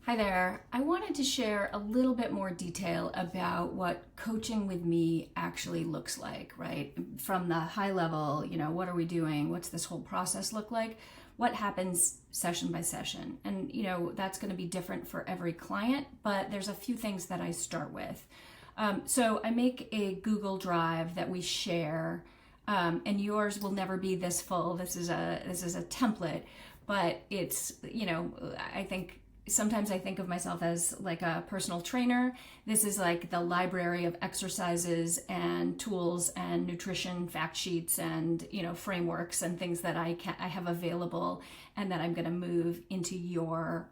Hi there. I wanted to share a little bit more detail about what coaching with me actually looks like, right? From the high level, what are we doing? What's this whole process look like? What happens session by session? And, that's going to be different for every client, but there's a few things that I start with. So I make a Google Drive that we share, and yours will never be this full. This is a template, but it's, I think sometimes I think of myself as like a personal trainer. This is like the library of exercises and tools and nutrition fact sheets and frameworks and things that I have available, and that I'm going to move into your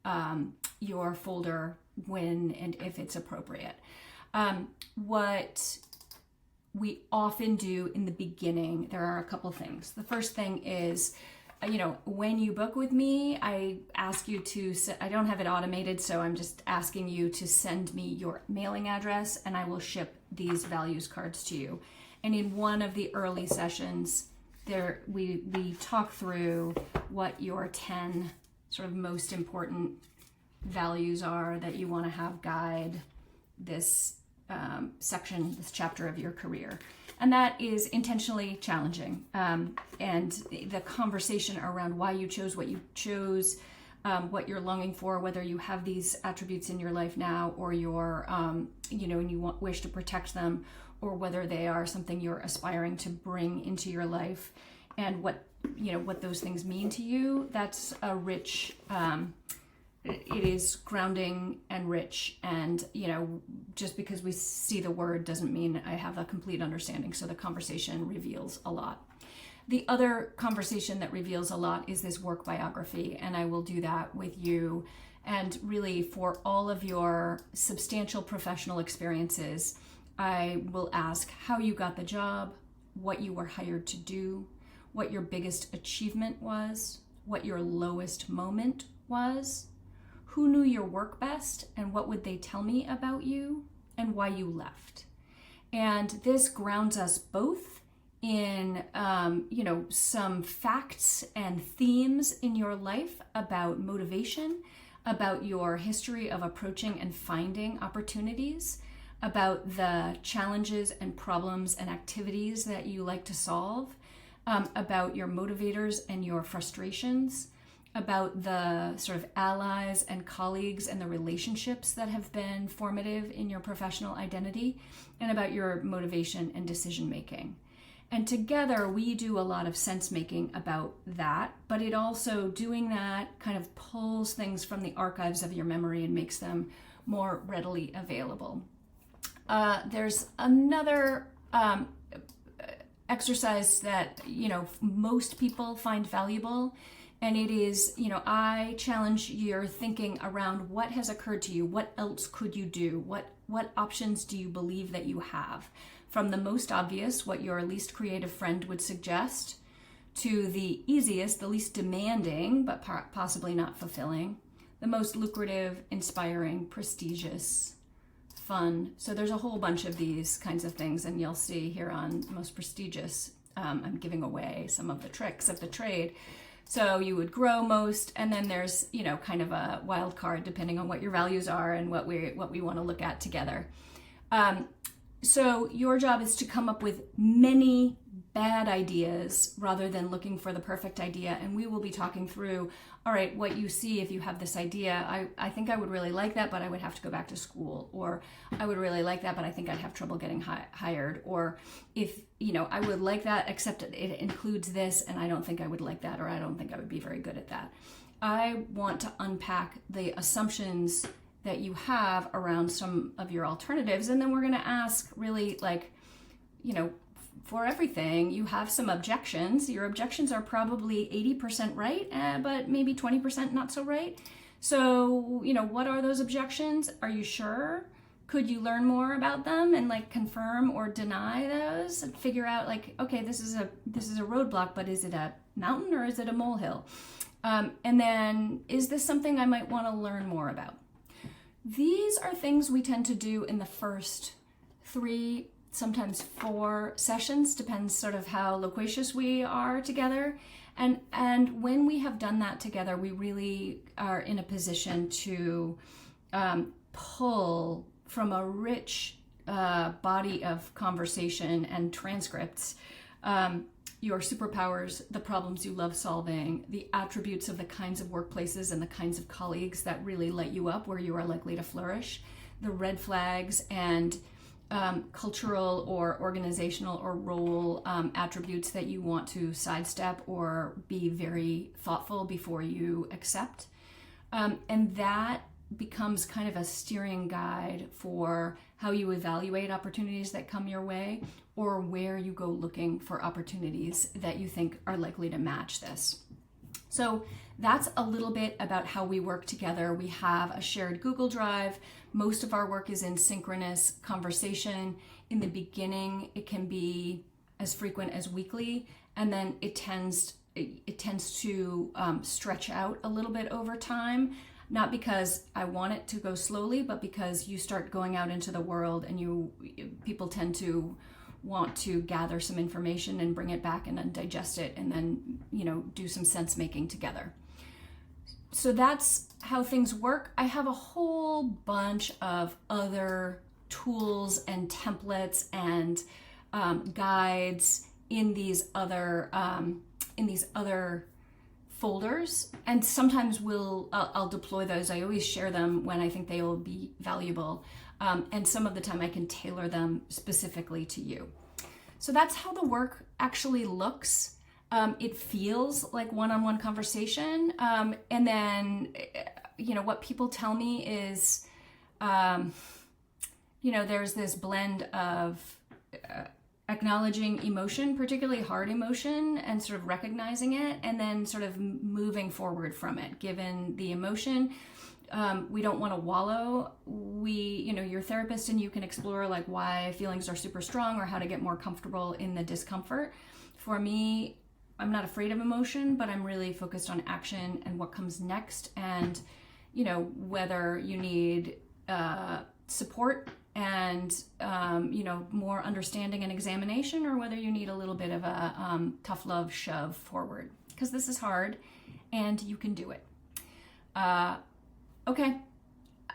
folder when and if it's appropriate. What we often do in the beginning, there are a couple things. The first thing is, when you book with me, I ask you to, I don't have it automated, so I'm just asking you to send me your mailing address and I will ship these values cards to you. And in one of the early sessions, we talk through what your 10 sort of most important values are that you want to have guide this section, this chapter of your career. And that is intentionally challenging. And the conversation around why you chose what you chose, what you're longing for, whether you have these attributes in your life now or you're, and you wish to protect them, or whether they are something you're aspiring to bring into your life, and what those things mean to you. That's a rich, it is grounding and rich, and just because we see the word doesn't mean I have a complete understanding. So the conversation reveals a lot. The other conversation that reveals a lot is this work biography, and I will do that with you. And really, for all of your substantial professional experiences, I will ask how you got the job, what you were hired to do, what your biggest achievement was, what your lowest moment was, who knew your work best and what would they tell me about you, and why you left. And this grounds us both in, some facts and themes in your life about motivation, about your history of approaching and finding opportunities, about the challenges and problems and activities that you like to solve, about your motivators and your frustrations, about the sort of allies and colleagues and the relationships that have been formative in your professional identity, and about your motivation and decision making. And together we do a lot of sense making about that, but it also, doing that kind of pulls things from the archives of your memory and makes them more readily available. There's another exercise that most people find valuable. And it is, I challenge your thinking around what has occurred to you. What else could you do? What options do you believe that you have? From the most obvious, what your least creative friend would suggest, to the easiest, the least demanding, but possibly not fulfilling, the most lucrative, inspiring, prestigious, fun. So there's a whole bunch of these kinds of things, and you'll see here on most prestigious, I'm giving away some of the tricks of the trade. So you would grow most, and then there's, kind of a wild card depending on what your values are and what we want to look at together. So your job is to come up with many bad ideas rather than looking for the perfect idea. And we will be talking through, all right, what you see if you have this idea. I think I would really like that, but I would have to go back to school. Or I would really like that, but I think I'd have trouble getting hired. Or if, I would like that, except it includes this, and I don't think I would like that, or I don't think I would be very good at that. I want to unpack the assumptions that you have around some of your alternatives. And then we're going to ask really, for everything, you have some objections. Your objections are probably 80% right, but maybe 20% not so right. So, what are those objections? Are you sure? Could you learn more about them and confirm or deny those and figure out okay, this is a roadblock, but is it a mountain or is it a molehill? And then, is this something I might want to learn more about? These are things we tend to do in the first 3, sometimes 4 sessions, depends sort of how loquacious we are together. And when we have done that together, we really are in a position to pull from a rich body of conversation and transcripts your superpowers, the problems you love solving, the attributes of the kinds of workplaces and the kinds of colleagues that really light you up, where you are likely to flourish, the red flags and cultural or organizational or role attributes that you want to sidestep or be very thoughtful before you accept. And that becomes kind of a steering guide for how you evaluate opportunities that come your way, or where you go looking for opportunities that you think are likely to match this. So that's a little bit about how we work together. We have a shared Google Drive. Most of our work is in synchronous conversation. In the beginning, it can be as frequent as weekly, and then it tends to stretch out a little bit over time. Not because I want it to go slowly, but because you start going out into the world and people tend to want to gather some information and bring it back and then digest it and then, do some sense making together. So that's how things work. I have a whole bunch of other tools and templates and guides in these other folders, and sometimes I'll deploy those. I always share them when I think they will be valuable, and some of the time I can tailor them specifically to you. So that's how the work actually looks. It feels like one-on-one conversation, and then what people tell me is there's this blend of acknowledging emotion, particularly hard emotion, and sort of recognizing it, and then sort of moving forward from it. Given the emotion, we don't want to wallow. Your therapist and you can explore like why feelings are super strong or how to get more comfortable in the discomfort. For me, I'm not afraid of emotion, but I'm really focused on action and what comes next, and whether you need support and more understanding and examination, or whether you need a little bit of a tough love shove forward, because this is hard and you can do it. Okay,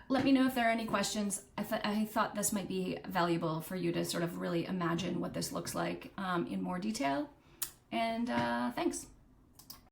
let me know if there are any questions. I thought this might be valuable for you to sort of really imagine what this looks like in more detail, and thanks.